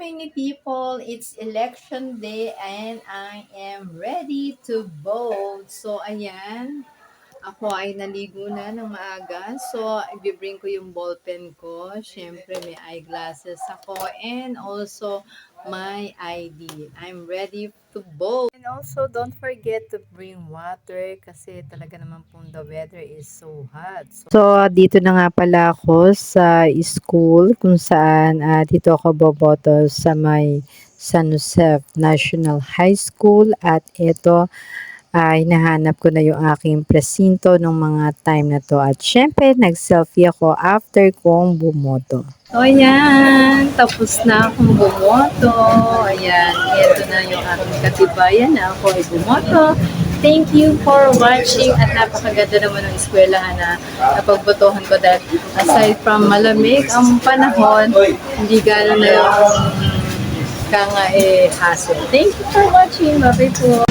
many people, it's election day and I am ready to vote. So, ayan, ako ay naligo na ng maaga. So, i-bring ko yung ballpen ko. Siyempre, may eyeglasses ako and also my ID. I'm ready to vote. And also, don't forget to bring water kasi talaga naman pong the weather is so hot. So, dito na nga pala ako sa school kung saan dito ako boboto sa may San Jose National High School at ito hinahanap ko na yung aking presinto nung mga time na to. At syempre, nag-selfie ako after kong bumoto. So, ayan. Tapos na akong bumoto. Ayan. Ito na yung aking katibayan na ako ay bumoto. Thank you for watching at napakaganda naman ng eskwelahan na napagbotohan ko dahil aside from malamig ang panahon, hindi gano'n na yung hassle. Thank you for watching. Bye-bye po.